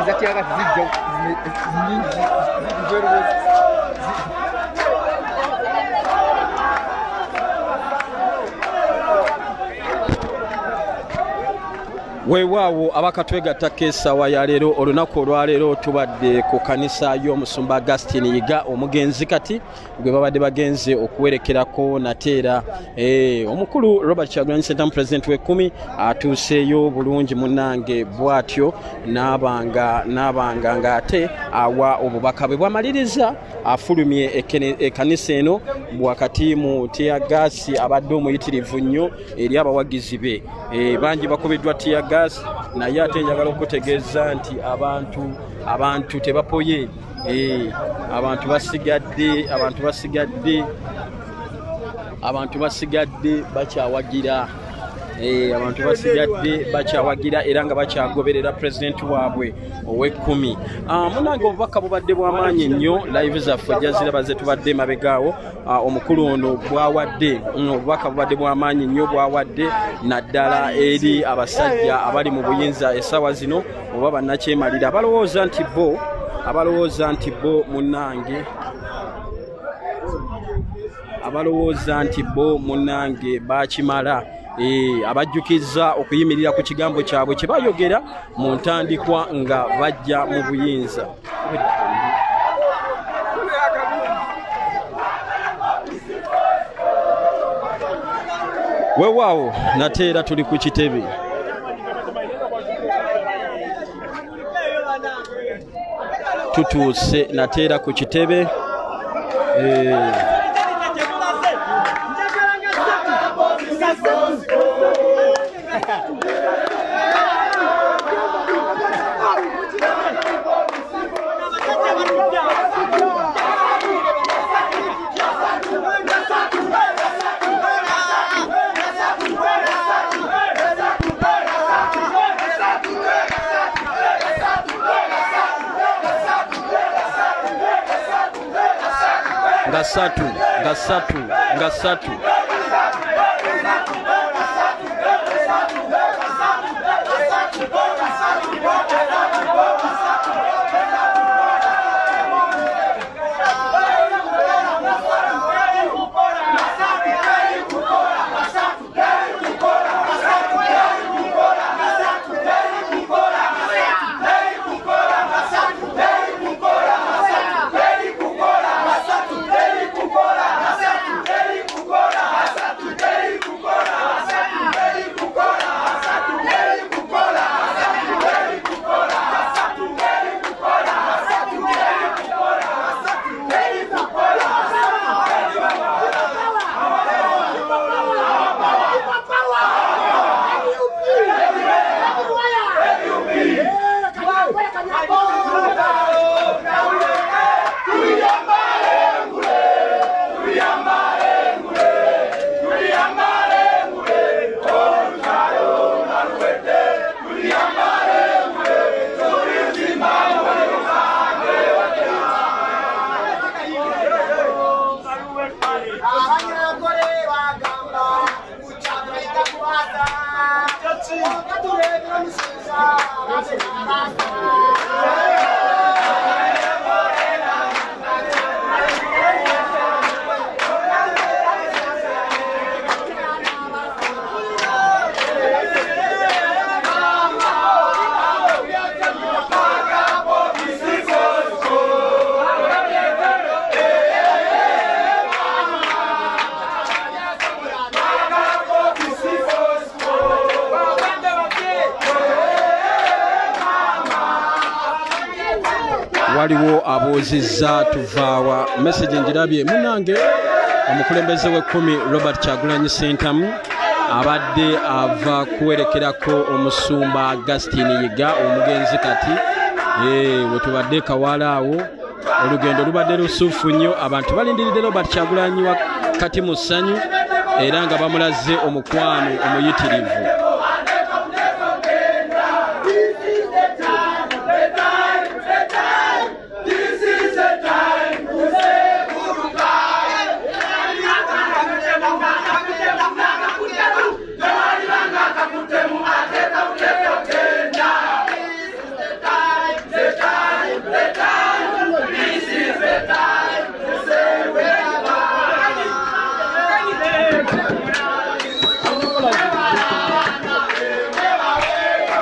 zati yaga zijjo nyingi weewaawo abakatwegatta keesawa ya leero olunaku olwaleero tubadde ku kanisa y'omusumba Augustine Yiga omugenzi kati gwe babadde bagenze okuwerekerako nateera omukulu Robert Kyagulanyi Ssentamu president w'ekkumi atuuseeyo bulungi munnange bw'atyo n'abanga ng'ate awa obubaka bwe bwamaliriza afulumye ekkanisa eno wakati mu tiyagaasi abadde omuyitirivu nnyo eri abawagizi be bangi bakubiddwa tiyagaasi naye ate njagala okutegeeza nti abantu tebapoye abantu basigadde bakyawagira era nga bakyagoberera president waabwe ow'ekkumi. Munange obubaka bubadde bw'amaanyi nnyo, live zaffe jaziraba ze tubadde mabegaawo omukulu ono bwawadde obubaka bubadde bw'amaanyi nnyo bwawadde naddala eri abasajja abali mu buyinza essaawa zino oba bannakyemalira abalowooza nti bo munnange bakimala abajjukiza okuyimirira ku kigambo kyabwe kye bayogera mu ntandikwa nga bajja mu buyinza. Weewaawo nateera tuli ku kitebe tutuuse nateera ku kitebe Gasatu. waliwo aboozizza tuvaawa message njirabye munange omukulembeze w'ekkumi Robert Kyagulanyi Ssentamu abadde ava kuwerekerako omusumba Augustine Yiga omugenzi kati wetubadde kawalaawo olugendo lubadde lusuufu nnyo abantu balindiridde Robert Kyagulanyi kati mu ssanyu era nga bamulaze omukwano omuyitirivu.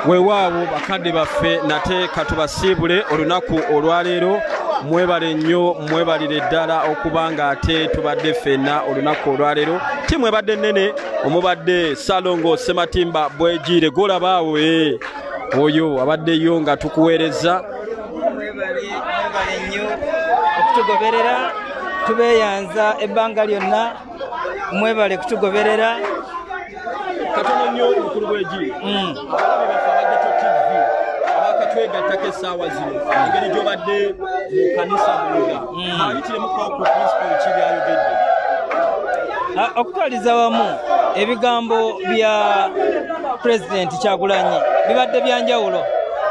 weewaawo bakadde baffe nate katubasiibule olunaku olwaleero mwebale nnyo mwebalire ddala okubanga ate tubadde ffenna olunaku olwaleero timwebadde nnene omubadde Salongo Sematimba Bwegiire golabaawe oyo abaddeyo nga tukuweereza mwebale nnyo okutugoberera tubeeyanza ebbanga lyonna mwebale kutugoberera katono nnyo mukulu Bwegiire abageto TV abakatwegattako essaawa zino engeri gy'obadde mu kanisa munda ayitiremu ku principal ki byayogedde okutwaliza wamu ebigambo bya President Kyagulanyi bibadde byanjawulo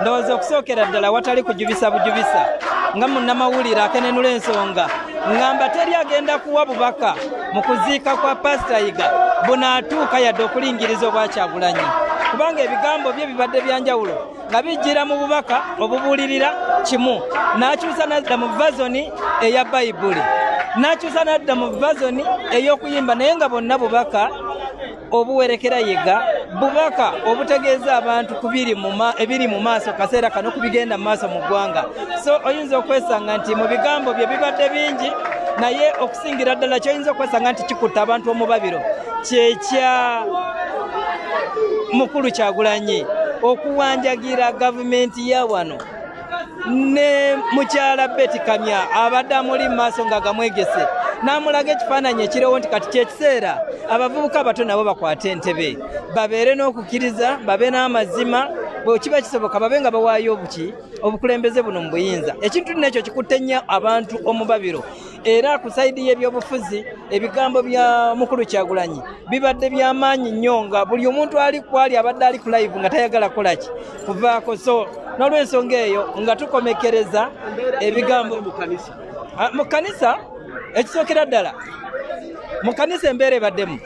ndowooza okusookera ddala watali kujubisa bujubisa nga munnamawulire akenenula ensonga ngamba teri agenda kuwa bubaka mu kuziika kwa Pastor Yiga bunaatuuka yadde okulingiriza obwa Kyagulanyi kubanga ebigambo bye bibadde byanjawulo nga bijjira mu bubaka obubuulirira kimu n'akyusa n'adda mu vazoni eya Bayibuli n'akyusa n'adda mu vazoni ey'okuyimba naye nga bonna bubaka obuwerekera Yiga bubaka obutegeeza abantu ebiri mu maaso kaseera kano kubigenda mu maaso mu ggwanga so oyinza okwesanga nti mu bigambo bye bibadde bingi naye okusingira ddala kyoyinza okwesanga nti kikutta abantu omubabiro kyekya mukulu Kyagulanyi okuwanjagira gavumenti ya wano ne mukyala Betty Kamya abadde amuli mu maaso nga gamwegese n'amulaga ekifaananyi ekiriwo nti kati kyekiseera abavubuka abato nabo bakwate entebe babeere n'okukkiriza babe n'amazima bwe kiba kisoboka babe nga bawaayo obukulembeze buno mu buyinza ekintu n'ekyo kikutte nnyo abantu omubabiro era ku sayidi y'ebyobufuzi ebigambo bya mukulu Kyagulanyi bibadde by'amaanyi nnyo nga buli omuntu kwali abadde ali ku live nga tayagala kolaki kuvaako so n'olw'ensonga eyo nga tukomekereza ebigambo mu kanisa ekisookera ddala mu kanisa embeera ebaddemu